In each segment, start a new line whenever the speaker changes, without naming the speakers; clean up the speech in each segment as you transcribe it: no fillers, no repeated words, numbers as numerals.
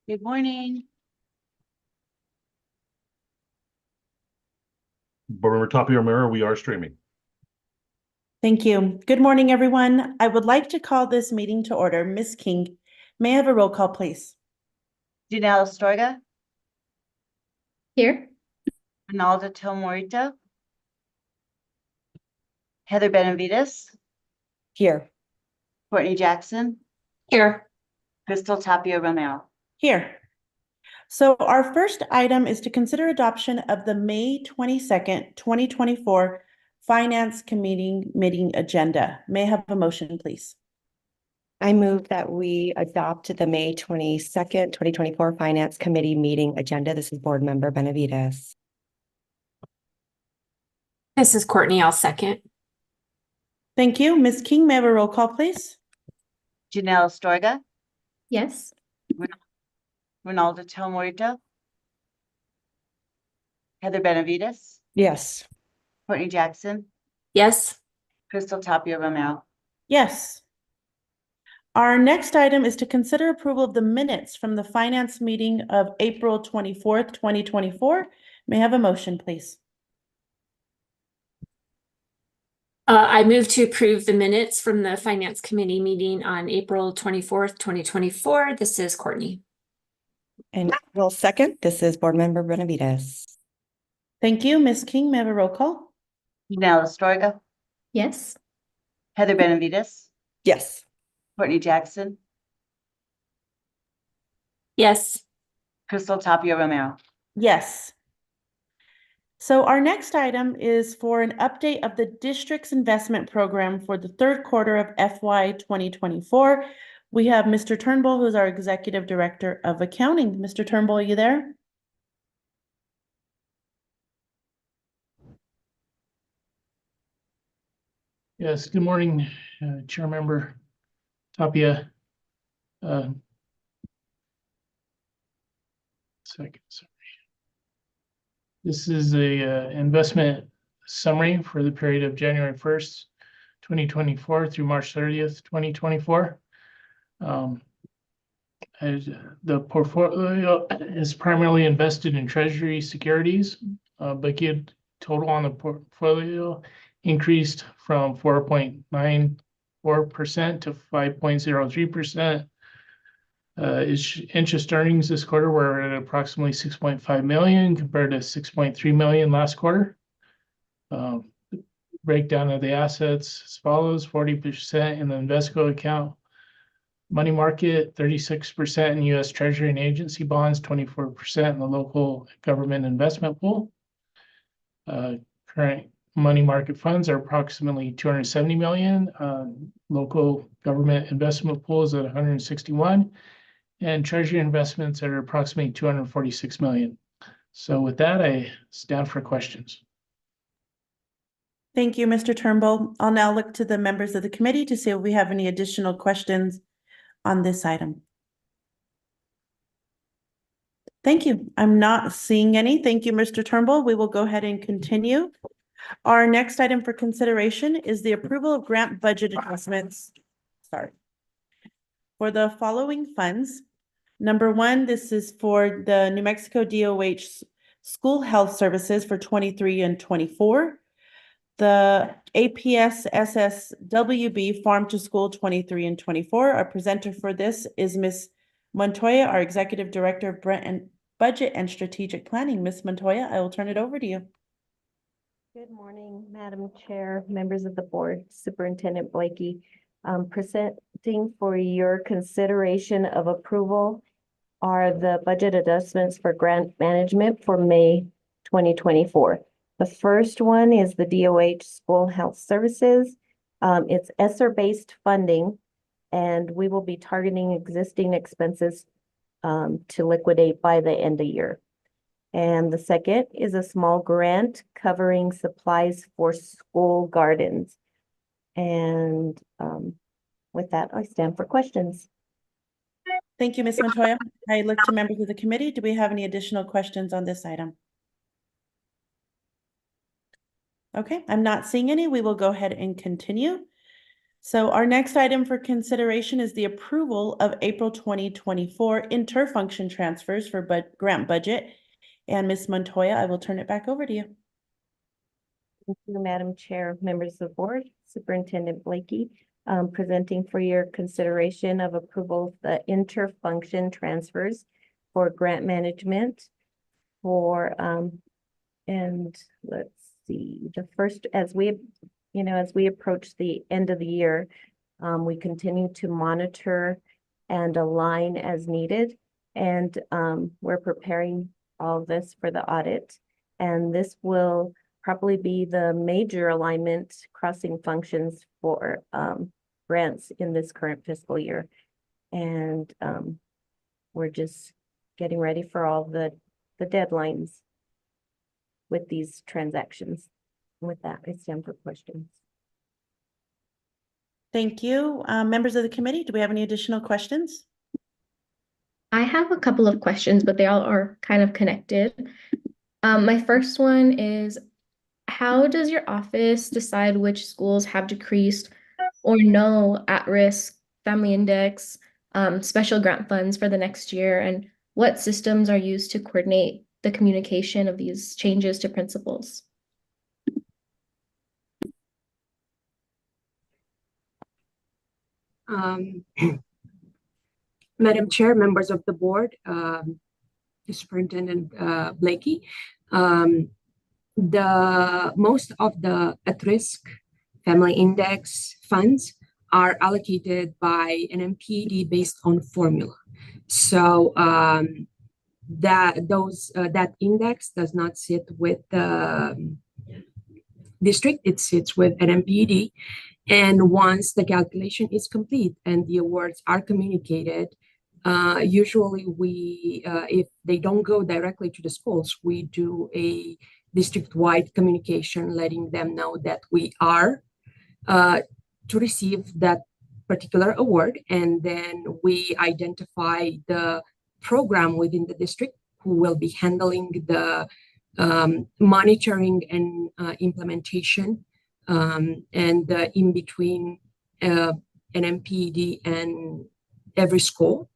Good morning.
Board Member Tapia O'Mara, we are streaming.
Thank you. Good morning, everyone. I would like to call this meeting to order. Ms. King, may I have a roll call, please?
Janelle Astorga,
Here.
Ronaldo Tomorito, Heather Benavides,
Here.
Courtney Jackson,
Here.
Crystal Tapia Romero.
Here. So our first item is to consider adoption of the May 22nd, 2024 Finance Committee meeting agenda. May I have a motion, please?
I move that we adopt the May 22nd, 2024 Finance Committee meeting agenda. This is Board Member Benavides.
This is Courtney. I'll second.
Thank you. Ms. King, may I have a roll call, please?
Janelle Astorga,
Yes.
Ronaldo Tomorito, Heather Benavides,
Yes.
Courtney Jackson,
Yes.
Crystal Tapia Romero.
Yes. Our next item is to consider approval of the minutes from the finance meeting of April 24th, 2024. May I have a motion, please?
I move to approve the minutes from the Finance Committee meeting on April 24th, 2024. This is Courtney.
And will second. This is Board Member Benavides.
Thank you. Ms. King, may I have a roll call?
Janelle Astorga,
Yes.
Heather Benavides,
Yes.
Courtney Jackson,
Yes.
Crystal Tapia Romero.
Yes. So our next item is for an update of the district's investment program for the third quarter of FY 2024. We have Mr. Turnbull, who's our Executive Director of Accounting. Mr. Turnbull, are you there?
Yes, good morning, Chair Member Tapia. Second, sorry. This is a investment summary for the period of January 1st, 2024 through March 30th, 2024. The portfolio is primarily invested in Treasury securities, but total on the portfolio increased from 4.94% to 5.03%. Its interest earnings this quarter were at approximately 6.5 million compared to 6.3 million last quarter. Breakdown of the assets as follows: 40% in the Invesco account, money market, 36% in U.S. Treasury and agency bonds, 24% in the local government investment pool. Current money market funds are approximately 270 million. Local government investment pools at 161, and Treasury investments are approximately 246 million. So with that, I stand for questions.
Thank you, Mr. Turnbull. I'll now look to the members of the committee to see if we have any additional questions on this item. Thank you. I'm not seeing any. Thank you, Mr. Turnbull. We will go ahead and continue. Our next item for consideration is the approval of grant budget adjustments. Sorry. For the following funds. Number one, this is for the New Mexico DOH School Health Services for 23 and 24. The APS SSWB Farm to School 23 and 24. Our presenter for this is Ms. Montoya, our Executive Director of Budget and Strategic Planning. Ms. Montoya, I will turn it over to you.
Good morning, Madam Chair, members of the board, Superintendent Blakey. Presenting for your consideration of approval are the budget adjustments for grant management for May 2024. The first one is the DOH School Health Services. It's ESSER-based funding, and we will be targeting existing expenses to liquidate by the end of year. And the second is a small grant covering supplies for school gardens. And with that, I stand for questions.
Thank you, Ms. Montoya. I look to members of the committee. Do we have any additional questions on this item? Okay, I'm not seeing any. We will go ahead and continue. So our next item for consideration is the approval of April 2024 interfunction transfers for grant budget. And Ms. Montoya, I will turn it back over to you.
Thank you, Madam Chair, members of the board, Superintendent Blakey, presenting for your consideration of approval of the interfunction transfers for grant management for, and let's see, the first, as we approach the end of the year, we continue to monitor and align as needed. And we're preparing all of this for the audit. And this will probably be the major alignment crossing functions for grants in this current fiscal year. And we're just getting ready for all the deadlines with these transactions. With that, I stand for questions.
Thank you. Members of the committee, do we have any additional questions?
I have a couple of questions, but they all are kind of connected. My first one is, how does your office decide which schools have decreased or no at-risk family index, special grant funds for the next year? And what systems are used to coordinate the communication of these changes to principals?
Madam Chair, members of the board, Superintendent Blakey, most of the at-risk family index funds are allocated by an NMPD based on formula. So that index does not sit with the district; it sits with an NMPD. And once the calculation is complete and the awards are communicated, usually if they don't go directly to the schools, we do a district-wide communication letting them know that we are to receive that particular award. And then we identify the program within the district who will be handling the monitoring and implementation and in between an NMPD and every school.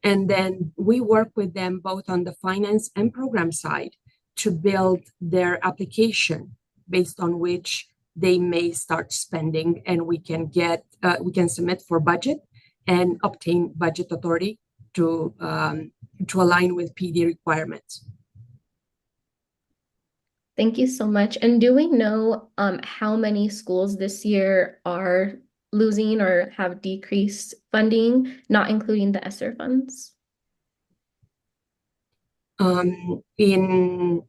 And then we work with them both on the finance and program side to build their application based on which they may start spending, and we can submit for budget and obtain budget authority to align with PD requirements.
Thank you so much. And do we know how many schools this year are losing or have decreased funding, not including the ESSER funds?
In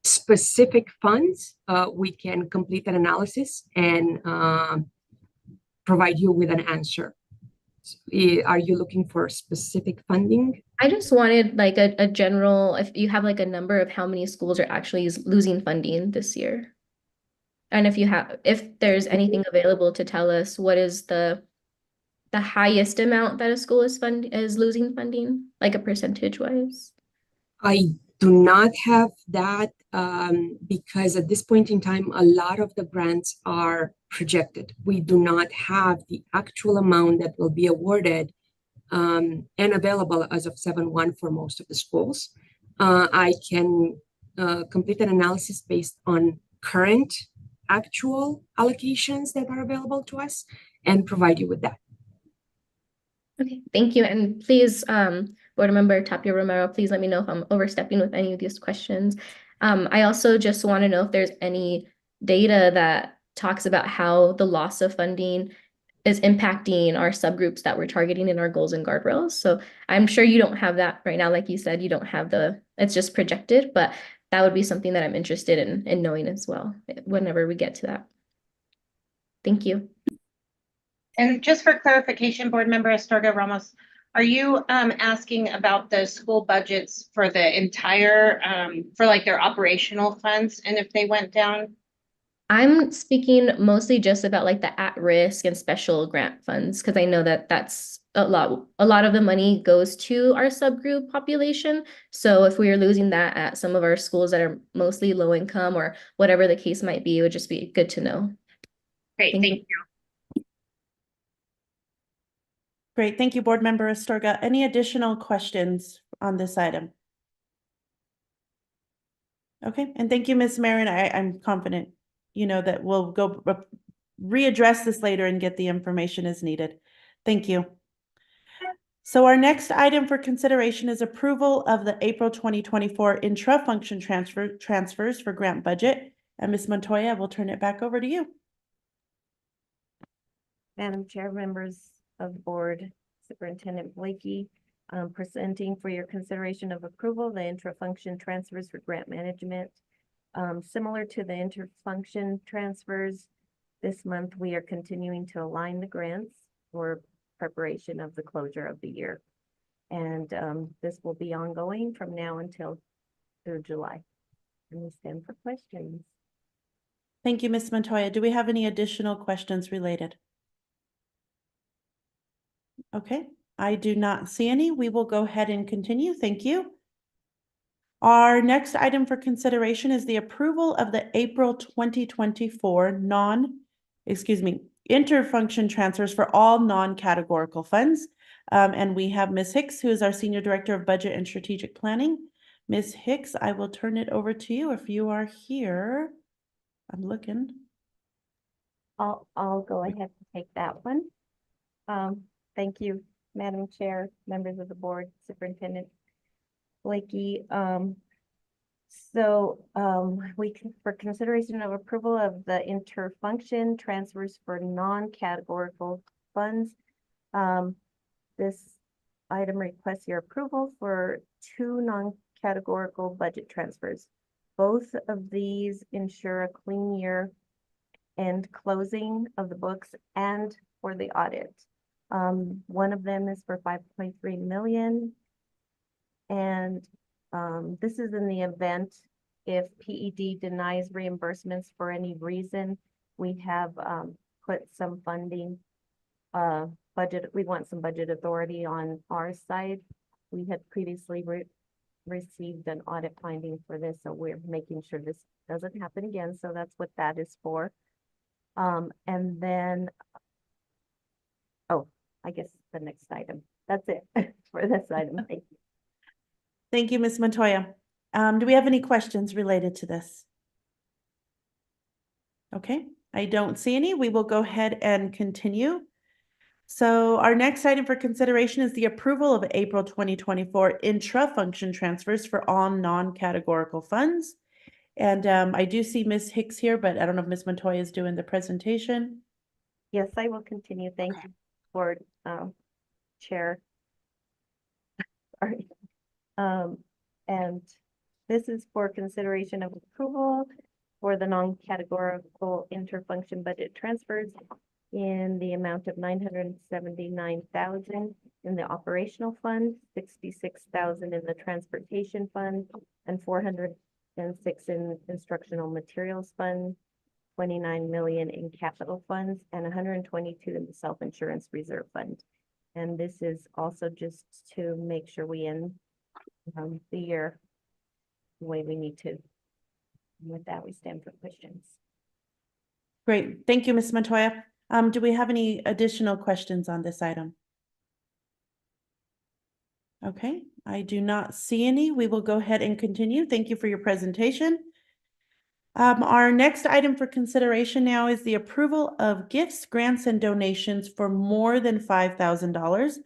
specific funds, we can complete an analysis and provide you with an answer. Are you looking for specific funding?
I just wanted like a general, if you have like a number of how many schools are actually losing funding this year. And if there's anything available to tell us what is the highest amount that a school is losing funding, like a percentage wise.
I do not have that because at this point in time, a lot of the grants are projected. We do not have the actual amount that will be awarded and available as of 7/1 for most of the schools. I can complete an analysis based on current actual allocations that are available to us and provide you with that.
Okay, thank you. And please, Board Member Tapia Romero, please let me know if I'm overstepping with any of these questions. I also just want to know if there's any data that talks about how the loss of funding is impacting our subgroups that we're targeting in our goals and guardrails. So I'm sure you don't have that right now. Like you said, you don't have it's just projected, but that would be something that I'm interested in knowing as well, whenever we get to that. Thank you.
And just for clarification, Board Member Astorga Ramos, are you asking about the school budgets for the entire, for like their operational funds and if they went down?
I'm speaking mostly just about like the at-risk and special grant funds, because I know that that's a lot of the money goes to our subgroup population. So if we are losing that at some of our schools that are mostly low income or whatever the case might be, it would just be good to know.
Great, thank you.
Great. Thank you, Board Member Astorga. Any additional questions on this item? Okay, and thank you, Ms. Marin. I'm confident, that we'll go readdress this later and get the information as needed. Thank you. So our next item for consideration is approval of the April 2024 intra-function transfers for grant budget. And Ms. Montoya, I will turn it back over to you.
Madam Chair, members of the board, Superintendent Blakey, presenting for your consideration of approval, the intra-function transfers for grant management. Similar to the inter-function transfers, this month we are continuing to align the grants for preparation of the closure of the year. And this will be ongoing from now until through July. And we stand for questions.
Thank you, Ms. Montoya. Do we have any additional questions related? Okay, I do not see any. We will go ahead and continue. Thank you. Our next item for consideration is the approval of the April 2024 interfunction transfers for all non-categorical funds. And we have Ms. Hicks, who is our Senior Director of Budget and Strategic Planning. Ms. Hicks, I will turn it over to you if you are here. I'm looking.
I'll go ahead and take that one. Thank you, Madam Chair, members of the board, Superintendent Blakey. For consideration of approval of the interfunction transfers for non-categorical funds. This item requests your approval for 2 non-categorical budget transfers. Both of these ensure a clean year and closing of the books and for the audit. One of them is for 5.3 million. And this is in the event if PED denies reimbursements for any reason. We have put some funding budget. We want some budget authority on our side. We had previously received an audit finding for this, so we're making sure this doesn't happen again. So that's what that is for. And then, I guess the next item. That's it for this item. Thank you.
Thank you, Ms. Montoya. Do we have any questions related to this? Okay, I don't see any. We will go ahead and continue. So our next item for consideration is the approval of April 2024 intra-function transfers for all non-categorical funds. And I do see Ms. Hicks here, but I don't know if Ms. Montoya is doing the presentation.
Yes, I will continue. Thank you, Board Chair. Sorry. And this is for consideration of approval for the non-categorical interfunction budget transfers in the amount of 979,000 in the operational fund, 66,000 in the transportation fund, and 406 in instructional materials fund, 29 million in capital funds, and 122 in the self-insurance reserve fund. And this is also just to make sure we end the year the way we need to. With that, we stand for questions.
Great. Thank you, Ms. Montoya. Do we have any additional questions on this item? Okay, I do not see any. We will go ahead and continue. Thank you for your presentation. Our next item for consideration now is the approval of gifts, grants, and donations for more than $5,000.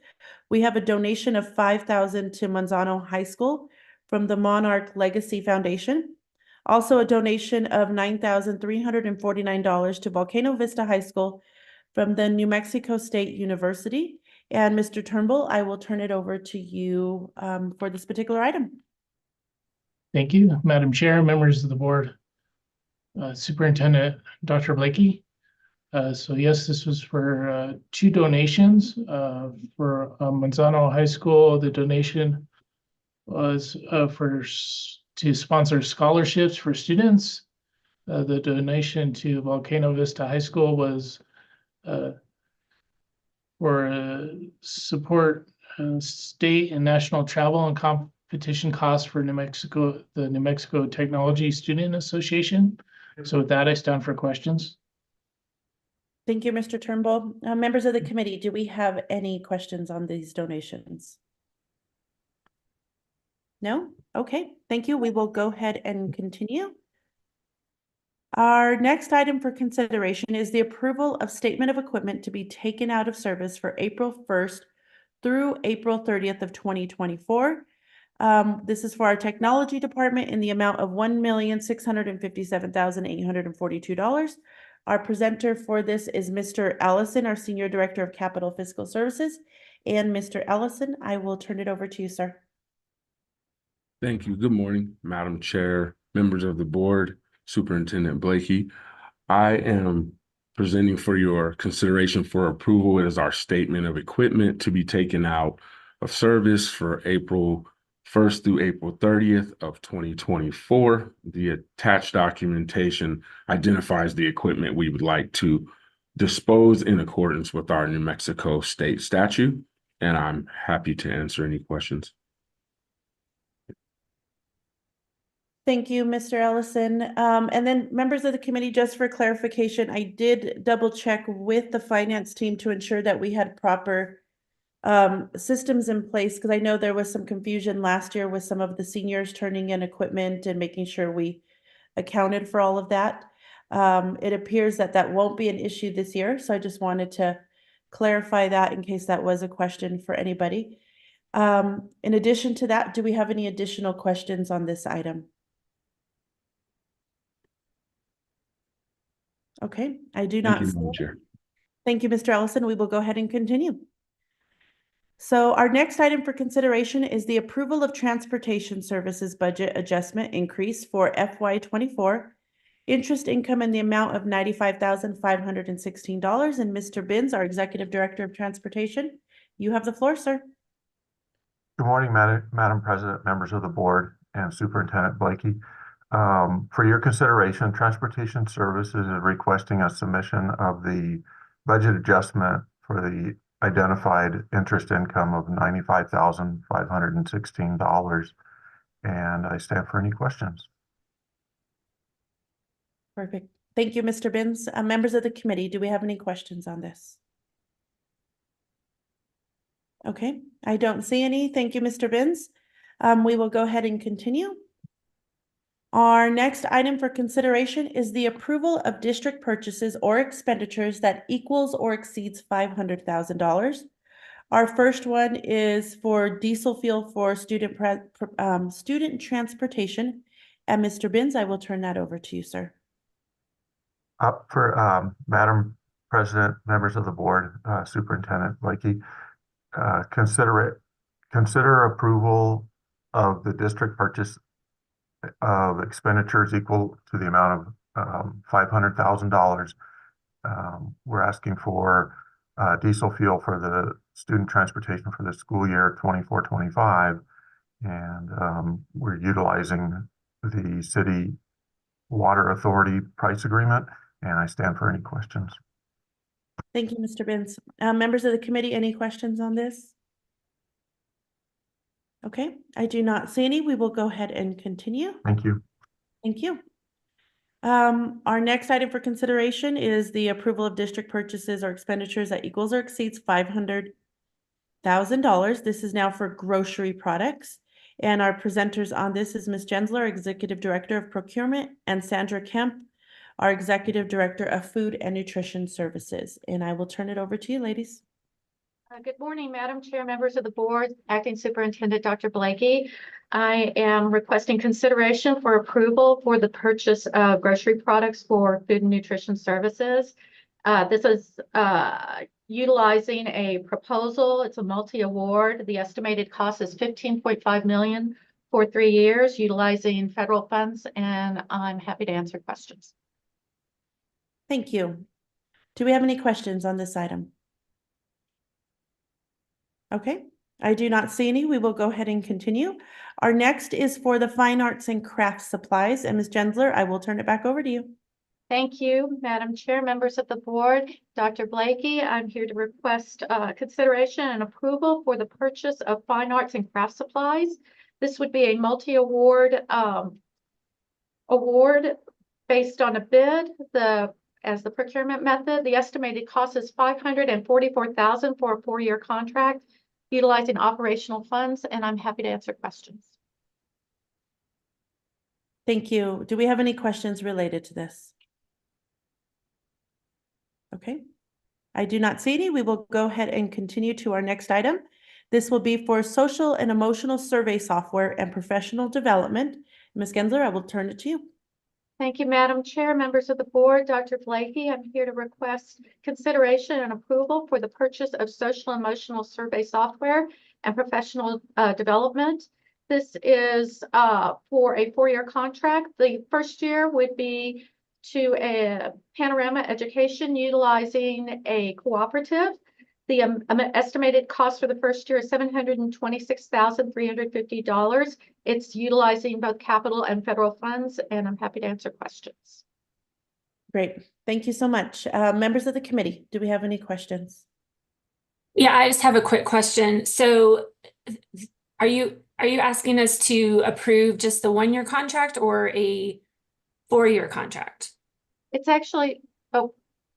We have a donation of $5,000 to Manzano High School from the Monarch Legacy Foundation. Also a donation of $9,349 to Volcano Vista High School from the New Mexico State University. And Mr. Turnbull, I will turn it over to you for this particular item.
Thank you, Madam Chair, members of the board, Superintendent Dr. Blakey. So yes, this was for 2 donations for Manzano High School. The donation was to sponsor scholarships for students. The donation to Volcano Vista High School was for support state and national travel and competition costs for New Mexico, the New Mexico Technology Student Association. So with that, I stand for questions.
Thank you, Mr. Turnbull. Members of the committee, do we have any questions on these donations? No? Okay, thank you. We will go ahead and continue. Our next item for consideration is the approval of statement of equipment to be taken out of service for April 1st through April 30th of 2024. This is for our technology department in the amount of $1,657,842. Our presenter for this is Mr. Allison, our Senior Director of Capital Fiscal Services. And Mr. Allison, I will turn it over to you, sir.
Thank you. Good morning, Madam Chair, members of the board, Superintendent Blakey. I am presenting for your consideration for approval. It is our statement of equipment to be taken out of service for April 1st through April 30th of 2024. The attached documentation identifies the equipment we would like to dispose in accordance with our New Mexico state statute, and I'm happy to answer any questions.
Thank you, Mr. Ellison. And then members of the committee, just for clarification, I did double check with the finance team to ensure that we had proper systems in place, because I know there was some confusion last year with some of the seniors turning in equipment and making sure we accounted for all of that. It appears that that won't be an issue this year, so I just wanted to clarify that in case that was a question for anybody. In addition to that, do we have any additional questions on this item? Okay, I do not.
Thank you, Madam Chair.
Thank you, Mr. Ellison. We will go ahead and continue. So our next item for consideration is the approval of transportation services budget adjustment increase for FY24. Interest income in the amount of $95,516. And Mr. Binns, our Executive Director of Transportation, you have the floor, sir.
Good morning, Madam President, members of the board, and Superintendent Blakey. For your consideration, Transportation Services is requesting a submission of the budget adjustment for the identified interest income of $95,516. And I stand for any questions.
Perfect. Thank you, Mr. Binns. Members of the committee, do we have any questions on this? Okay, I don't see any. Thank you, Mr. Binns. We will go ahead and continue. Our next item for consideration is the approval of district purchases or expenditures that equals or exceeds $500,000. Our first one is for diesel fuel for student transportation. And Mr. Binns, I will turn that over to you, sir.
Madam President, members of the board, Superintendent Blakey, consider approval of the district purchase of expenditures equal to the amount of $500,000. We're asking for diesel fuel for the student transportation for the school year 24-25, and we're utilizing the city water authority price agreement, and I stand for any questions.
Thank you, Mr. Binns. Members of the committee, any questions on this? Okay, I do not see any. We will go ahead and continue.
Thank you.
Thank you. Our next item for consideration is the approval of district purchases or expenditures that equals or exceeds $500,000. This is now for grocery products. And our presenters on this is Ms. Gensler, Executive Director of Procurement, and Sandra Kemp, our Executive Director of Food and Nutrition Services. And I will turn it over to you, ladies.
Good morning, Madam Chair, members of the board, Acting Superintendent Dr. Blakey. I am requesting consideration for approval for the purchase of grocery products for food and nutrition services. This is utilizing a proposal. It's a multi-award. The estimated cost is $15.5 million for 3 years, utilizing federal funds, and I'm happy to answer questions.
Thank you. Do we have any questions on this item? Okay, I do not see any. We will go ahead and continue. Our next is for the fine arts and crafts supplies. And Ms. Gensler, I will turn it back over to you.
Thank you, Madam Chair, members of the board, Dr. Blakey. I'm here to request consideration and approval for the purchase of fine arts and craft supplies. This would be a multi-award award based on a bid. The as the procurement method. The estimated cost is $544,000 for a 4-year contract utilizing operational funds, and I'm happy to answer questions.
Thank you. Do we have any questions related to this? Okay. I do not see any. We will go ahead and continue to our next item. This will be for social and emotional survey software and professional development. Ms. Gensler, I will turn it to you.
Thank you, Madam Chair, members of the board, Dr. Blakey. I'm here to request consideration and approval for the purchase of social emotional survey software and professional development. This is for a 4-year contract. The first year would be to a Panorama Education utilizing a cooperative. The estimated cost for the first year is $726,350. It's utilizing both capital and federal funds, and I'm happy to answer questions.
Great. Thank you so much. Members of the committee, do we have any questions?
Yeah, I just have a quick question. So are you asking us to approve just the 1-year contract or a 4-year contract?
It's actually, oh,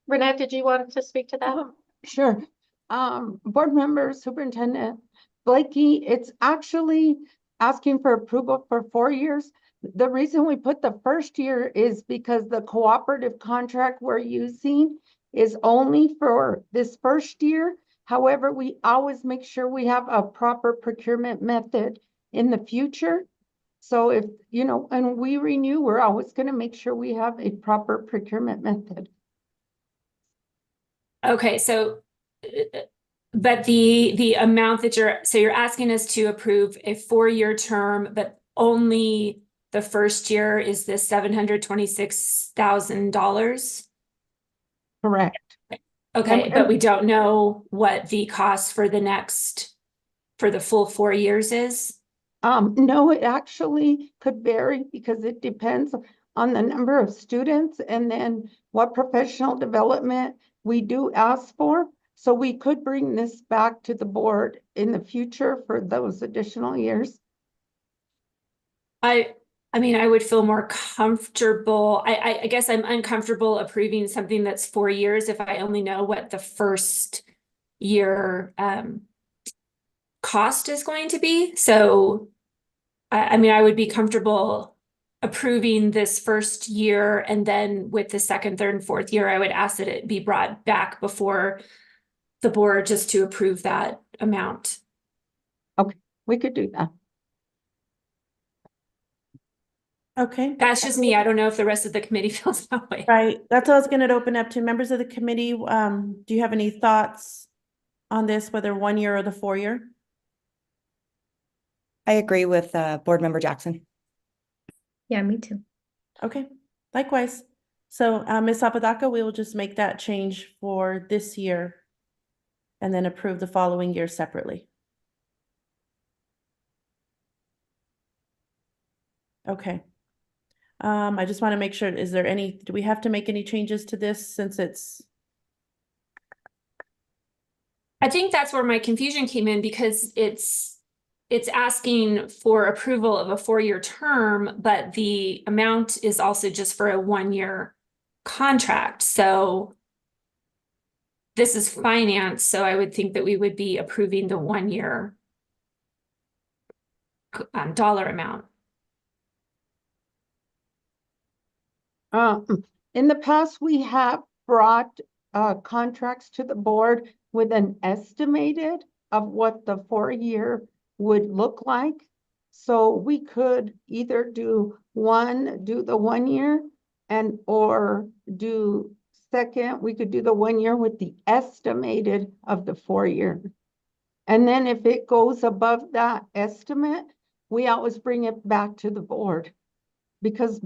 Renette, did you want to speak to that?
Sure. Board member, Superintendent Blakey, it's actually asking for approval for 4 years. The reason we put the first year is because the cooperative contract we're using is only for this first year. However, we always make sure we have a proper procurement method in the future. So if, and we renew, we're always going to make sure we have a proper procurement method.
Okay, so but the amount that you're asking us to approve a 4-year term, but only the first year is the $726,000.
Correct.
Okay, but we don't know what the cost for the full 4 years is.
No, it actually could vary because it depends on the number of students and then what professional development we do ask for. So we could bring this back to the board in the future for those additional years.
I mean, I would feel more comfortable. I guess I'm uncomfortable approving something that's 4 years if I only know what the first year cost is going to be. So, I mean, I would be comfortable approving this first year, and then with the second, third, and fourth year, I would ask that it be brought back before the board just to approve that amount.
Okay, we could do that.
Okay.
That's just me. I don't know if the rest of the committee feels that way.
Right. That's all I was going to open up to. Members of the committee, do you have any thoughts on this, whether 1 year or the 4-year?
I agree with Board Member Jackson.
Yeah, me too.
Okay, likewise. So Ms. Apodaca, we will just make that change for this year and then approve the following year separately. Okay. I just want to make sure, do we have to make any changes to this since it's?
I think that's where my confusion came in, because it's asking for approval of a 4-year term, but the amount is also just for a 1-year contract. So this is finance, so I would think that we would be approving the 1-year dollar amount.
In the past, we have brought contracts to the board with an estimated of what the 4-year would look like. So we could either do the 1 year or we could do the 1 year with the estimated of the 4-year. And then if it goes above that estimate, we always bring it back to the board, because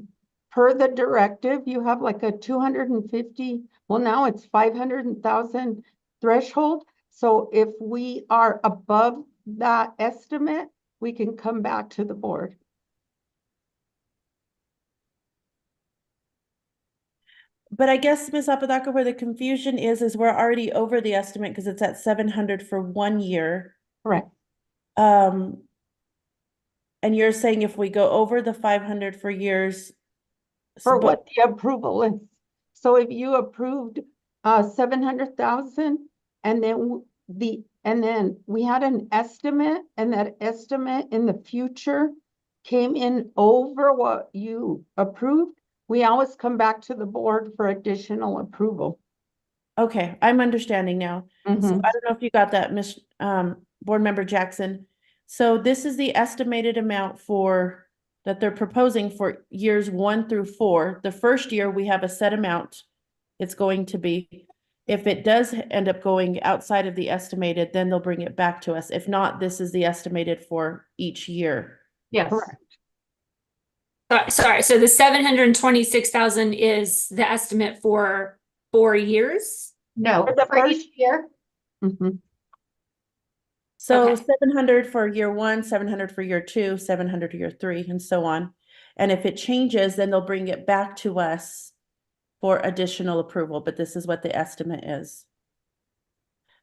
per the directive, you have like a 250, well, now it's 500,000 threshold. So if we are above that estimate, we can come back to the board.
But I guess, Ms. Apodaca, where the confusion is we're already over the estimate because it's at 700 for 1 year.
Correct.
And you're saying if we go over the 500 for years.
For what the approval is. So if you approved 700,000 and then and then we had an estimate, and that estimate in the future came in over what you approved, we always come back to the board for additional approval.
Okay, I'm understanding now. So
Mhm.
I don't know if you got that, Miss, Board Member Jackson. So this is the estimated amount that they're proposing for years 1 through 4. The first year, we have a set amount it's going to be. If it does end up going outside of the estimated, then they'll bring it back to us. If not, this is the estimated for each year.
Yes.
Sorry, so the 726,000 is the estimate for 4 years?
No,
For the
for each year.
Mhm.
So
Okay.
700 for year 1, 700 for year 2, 700 year 3, and so on. And if it changes, then they'll bring it back to us for additional approval, but this is what the estimate is.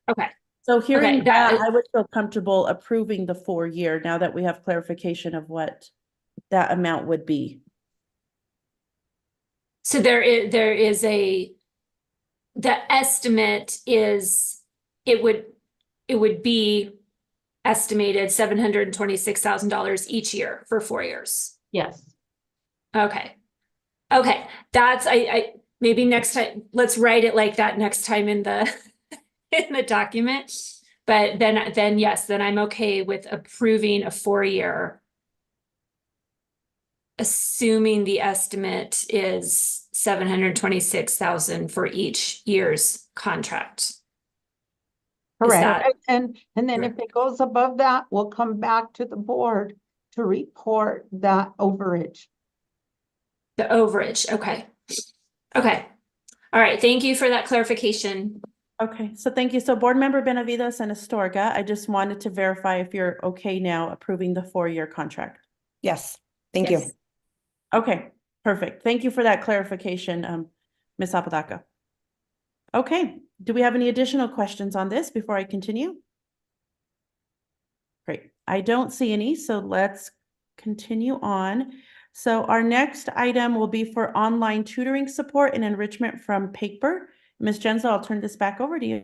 Okay.
So hearing
that
that,
is-
I would feel comfortable approving the 4-year now that we have clarification of what that amount would be.
So the estimate is, it would be estimated $726,000 each year for 4 years.
Yes.
Okay. Okay, that's, I maybe next time, let's write it like that next time in the, in the document. But then yes, then I'm okay with approving a 4-year. Assuming the estimate is 726,000 for each year's contract.
Correct. And then if it goes above that, we'll come back to the board to report that overage.
The overage, okay. Okay. All right, thank you for that clarification.
Okay, so thank you. So Board Member Benavides and Astorga, I just wanted to verify if you're okay now approving the 4-year contract.
Yes, thank you.
Yes.
Okay, perfect. Thank you for that clarification, Ms. Apodaca. Okay, do we have any additional questions on this before I continue? Great, I don't see any, so let's continue on. So our next item will be for online tutoring support and enrichment from paper. Ms. Genzel, I'll turn this back over to you.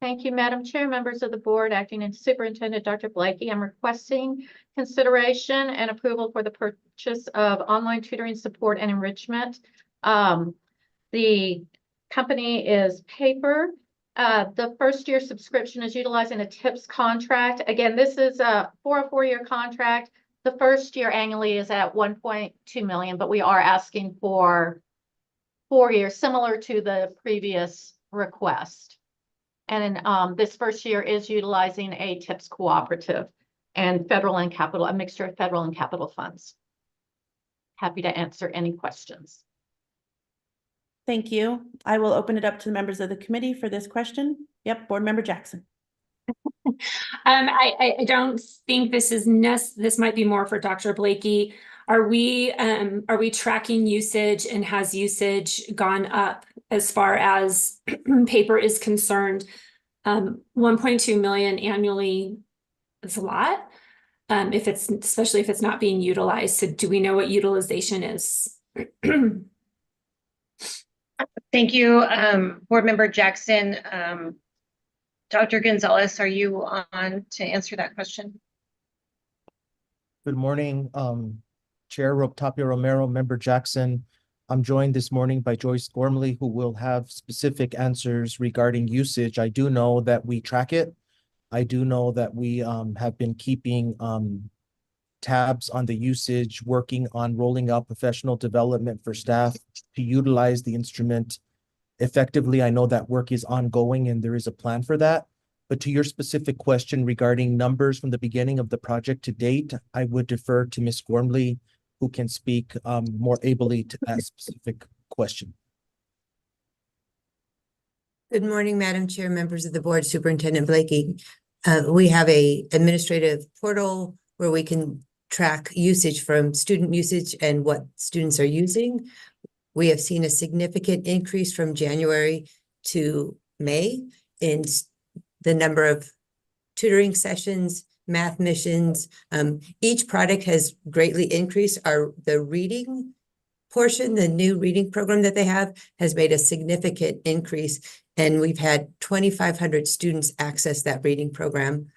Thank you, Madam Chair, members of the board, Acting and Superintendent Dr. Blakey. I'm requesting consideration and approval for the purchase of online tutoring support and enrichment. The company is Paper. The first year subscription is utilizing a TIPS contract. Again, this is for a 4-year contract. The first year annually is at 1.2 million, but we are asking for 4 years, similar to the previous request. And this first year is utilizing a TIPS cooperative and federal and capital, a mixture of federal and capital funds. Happy to answer any questions.
Thank you. I will open it up to the members of the committee for this question. Yep, Board Member Jackson.
I don't think this is this might be more for Dr. Blakey. Are we tracking usage, and has usage gone up as far as paper is concerned? 1.2 million annually is a lot. Especially if it's not being utilized. So do we know what utilization is?
Thank you, Board Member Jackson. Dr. Gonzalez, are you on to answer that question?
Good morning, Chair Tapia Romero, Member Jackson. I'm joined this morning by Joyce Gormley, who will have specific answers regarding usage. I do know that we track it. I do know that we have been keeping tabs on the usage, working on rolling out professional development for staff to utilize the instrument effectively. I know that work is ongoing and there is a plan for that. But to your specific question regarding numbers from the beginning of the project to date, I would defer to Ms. Gormley, who can speak more ably to that specific question.
Good morning, Madam Chair, members of the board, Superintendent Blakey. We have a administrative portal where we can track usage from student usage and what students are using. We have seen a significant increase from January to May in the number of tutoring sessions, math missions. Each product has greatly increased. The reading portion, the new reading program that they have, has made a significant increase. And we've had 2,500 students access that reading program.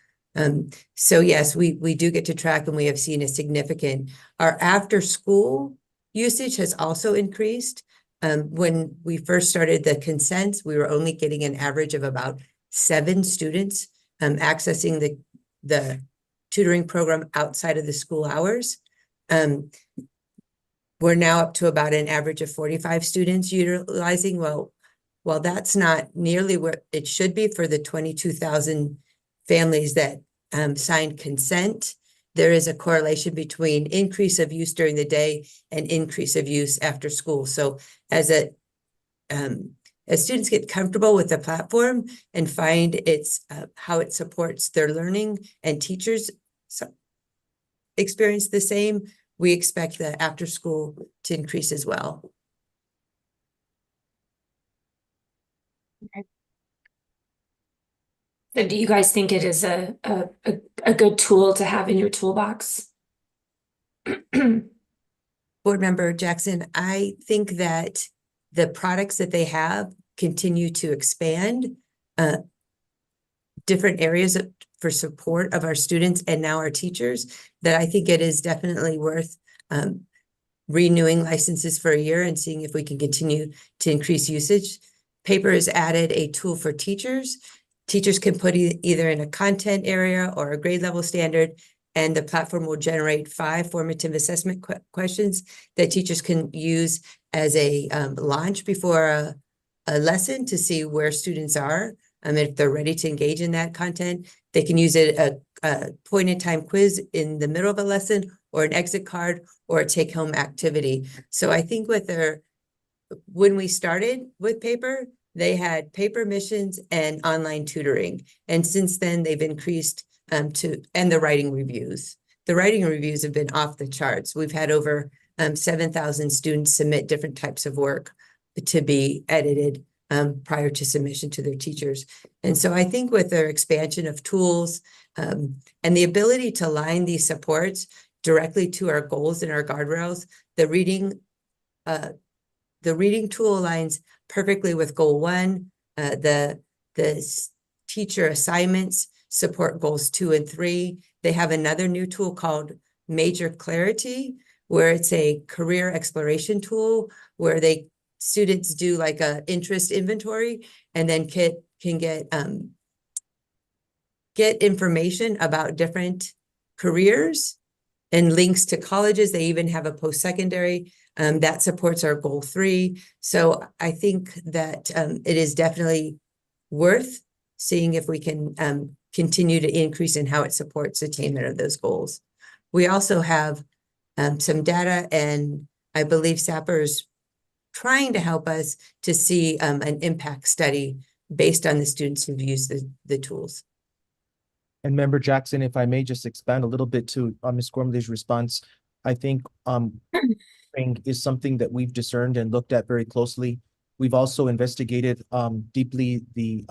So yes, we do get to track, and we have seen a significant, our after school usage has also increased. When we first started the consents, we were only getting an average of about 7 students accessing the tutoring program outside of the school hours. We're now up to about an average of 45 students utilizing. Well, while that's not nearly what it should be for the 22,000 families that signed consent, there is a correlation between increase of use during the day and increase of use after school. So as students get comfortable with the platform and find how it supports their learning, and teachers experience the same, we expect the after school to increase as well.
Okay. So do you guys think it is a good tool to have in your toolbox?
Board Member Jackson, I think that the products that they have continue to expand different areas for support of our students and now our teachers, that I think it is definitely worth renewing licenses for a year and seeing if we can continue to increase usage. Paper has added a tool for teachers. Teachers can put either in a content area or a grade level standard, and the platform will generate 5 formative assessment questions that teachers can use as a launch before a lesson to see where students are. If they're ready to engage in that content, they can use it a point in time quiz in the middle of a lesson, or an exit card, or a take home activity. So I think when we started with paper, they had paper missions and online tutoring. And since then they've increased and the writing reviews. The writing reviews have been off the charts. We've had over 7,000 students submit different types of work to be edited prior to submission to their teachers. And so I think with their expansion of tools and the ability to align these supports directly to our goals and our guardrails, the reading tool aligns perfectly with goal 1. The teacher assignments support goals 2 and 3. They have another new tool called Major Clarity, where it's a career exploration tool where students do like a interest inventory, and then can get information about different careers and links to colleges. They even have a post-secondary that supports our goal 3. So I think that it is definitely worth seeing if we can continue to increase in how it supports attainment of those goals. We also have some data, and I believe SAPR is trying to help us to see an impact study based on the students who've used the tools.
And Member Jackson, if I may just expand a little bit to Ms. Gormley's response, I think is something that we've discerned and looked at very closely. We've also investigated deeply the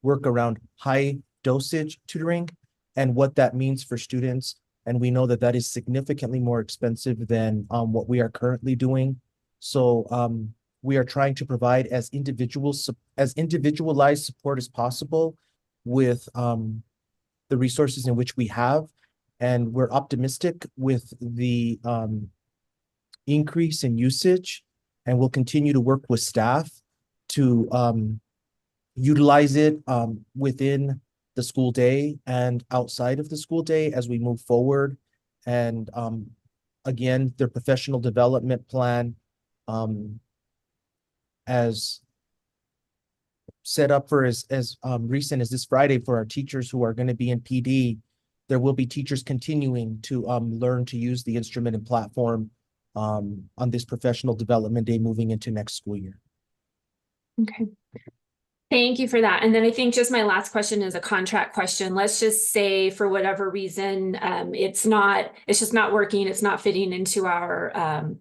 work around high dosage tutoring and what that means for students. And we know that that is significantly more expensive than what we are currently doing. So we are trying to provide as individualized support as possible with the resources in which we have. And we're optimistic with the increase in usage, and we'll continue to work with staff to utilize it within the school day and outside of the school day as we move forward. And again, their professional development plan as set up for as recent as this Friday for our teachers who are going to be in PD. There will be teachers continuing to learn to use the instrument and platform on this professional development day moving into next school year.
Okay. Thank you for that. And then I think just my last question is a contract question. Let's just say for whatever reason, it's just not working. It's not fitting into our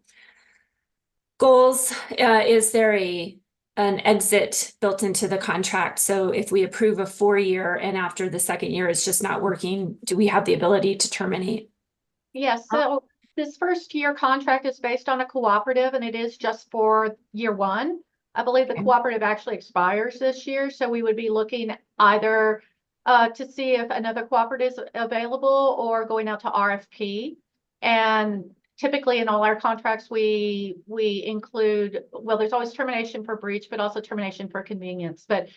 goals. Is there an exit built into the contract? So if we approve a 4-year and after the 2nd year it's just not working, do we have the ability to terminate?
Yes, so This first year contract is based on a cooperative and it is just for year one. I believe the cooperative actually expires this year, so we would be looking either to see if another cooperative is available or going out to RFP. And typically in all our contracts, we include, well, there's always termination for breach, but also termination for convenience. But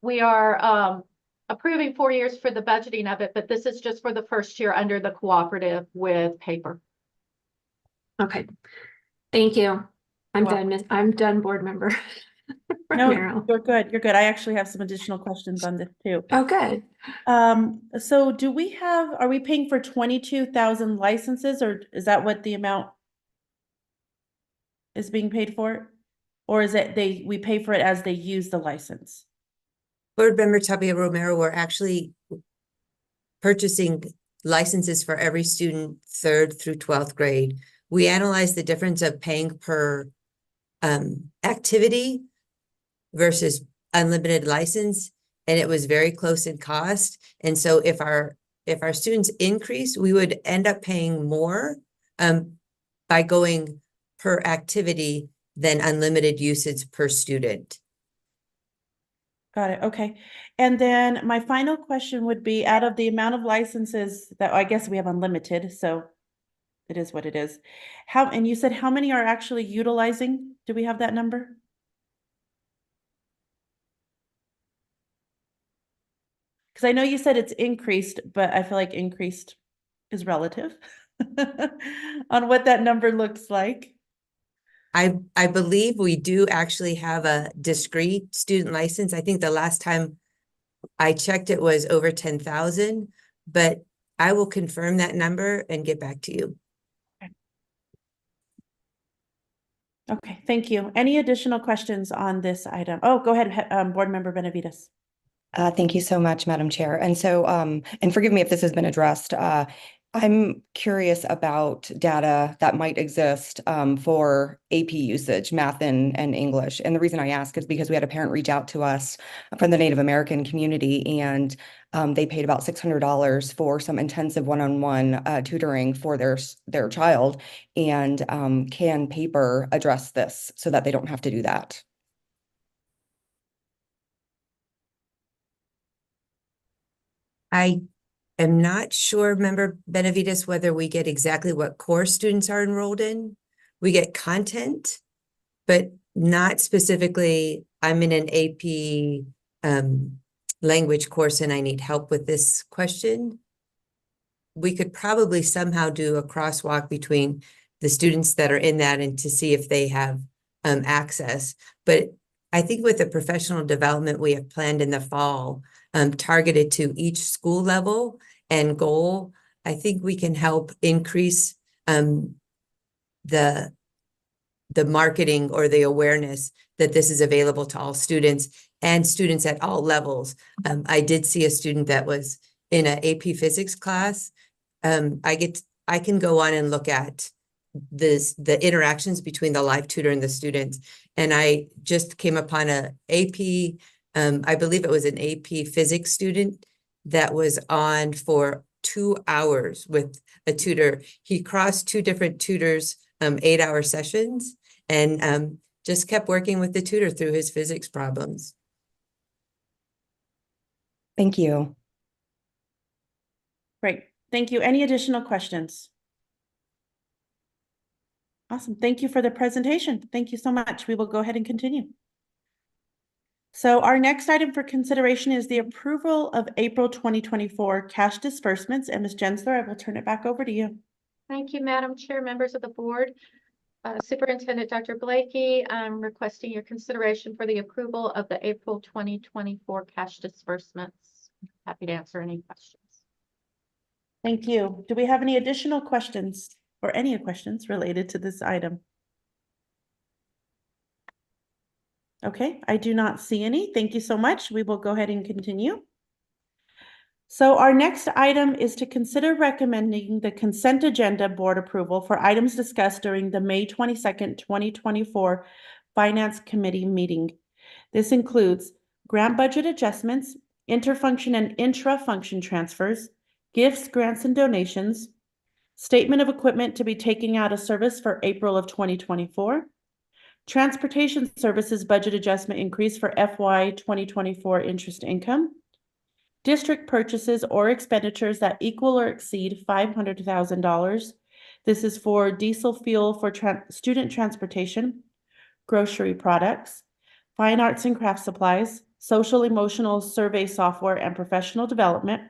we are approving 4 years for the budgeting of it, but this is just for the first year under the cooperative with paper.
Okay, thank you. I'm
You're
done, I'm done, board member.
No,
Romero.
you're good. You're good. I actually have some additional questions on this too.
Oh, good.
So do we have, are we paying for 22,000 licenses, or is that what the amount is being paid for? Or is it we pay for it as they use the license?
Board Member Tapia Romero, we're actually purchasing licenses for every student 3rd through 12th grade. We analyzed the difference of paying per activity versus unlimited license, and it was very close in cost. And so if our students increase, we would end up paying more by going per activity than unlimited usage per student.
Got it. Okay. And then my final question would be, out of the amount of licenses that, I guess we have unlimited, so it is what it is. And you said how many are actually utilizing? Do we have that number? Because I know you said it's increased, but I feel like increased is relative on what that number looks like.
I believe we do actually have a discrete student license. I think the last time I checked it was over 10,000, but I will confirm that number and get back to you.
Okay, thank you. Any additional questions on this item? Oh, go ahead, Board Member Benavides.
Thank you so much, Madam Chair. And so, and forgive me if this has been addressed. I'm curious about data that might exist for AP usage, math and English. And the reason I ask is because we had a parent reach out to us from the Native American community, and they paid about $600 for some intensive one-on-one tutoring for their child. And can paper address this so that they don't have to do that?
I am not sure, Member Benavides, whether we get exactly what course students are enrolled in. We get content, but not specifically, I'm in an AP language course and I need help with this question. We could probably somehow do a crosswalk between the students that are in that and to see if they have access. But I think with the professional development we have planned in the fall, targeted to each school level and goal, I think we can help increase the marketing or the awareness that this is available to all students and students at all levels. I did see a student that was in an AP physics class. I can go on and look at the interactions between the live tutor and the students. And I just came upon a AP, I believe it was an AP physics student that was on for 2 hours with a tutor. He crossed 2 different tutors, 8-hour sessions, and just kept working with the tutor through his physics problems.
Thank you.
Great. Thank you. Any additional questions? Awesome. Thank you for the presentation. Thank you so much. We will go ahead and continue. So our next item for consideration is the approval of April 2024 cash disbursements. And Ms. Gensler, I will turn it back over to you.
Thank you, Madam Chair, members of the board. Superintendent Dr. Blakey, I'm requesting your consideration for the approval of the April 2024 cash disbursements. Happy to answer any questions.
Thank you. Do we have any additional questions or any questions related to this item? Okay, I do not see any. Thank you so much. We will go ahead and continue. So our next item is to consider recommending the consent agenda board approval for items discussed during the May 22nd, 2024 Finance Committee meeting. This includes grant budget adjustments, interfunction and intra-function transfers, gifts, grants, and donations, Statement of equipment to be taken out of service for April of 2024. Transportation services budget adjustment increase for FY 2024 interest income. District purchases or expenditures that equal or exceed $500,000. This is for diesel fuel for student transportation, grocery products, fine arts and craft supplies, social emotional survey software and professional development,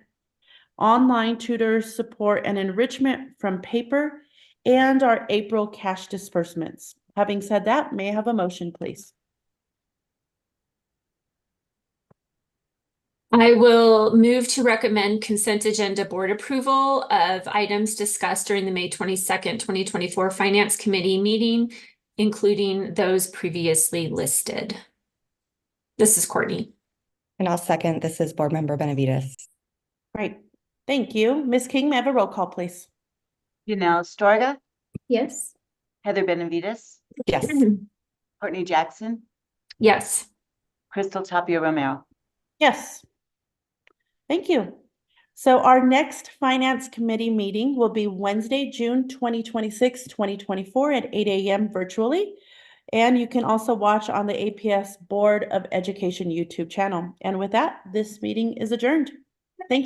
online tutor support and enrichment from paper, and our April cash disbursements. Having said that, may I have a motion, please?
I will move to recommend consent agenda board approval of items discussed during the May 22nd, 2024 Finance Committee meeting, including those previously listed. This is Courtney.
And I'll second. This is Board Member Benavides.
Great. Thank you. Ms. King, may I have a roll call, please?
Janelle Astorga,
Yes.
Heather Benavides,
Yes.
Courtney Jackson,
Yes.
Crystal Tapia Romero.
Yes. Thank you. So our next Finance Committee meeting will be Wednesday, June 2026, 2024 at 8 a.m. virtually. And you can also watch on the APS Board of Education YouTube channel. And with that, this meeting is adjourned.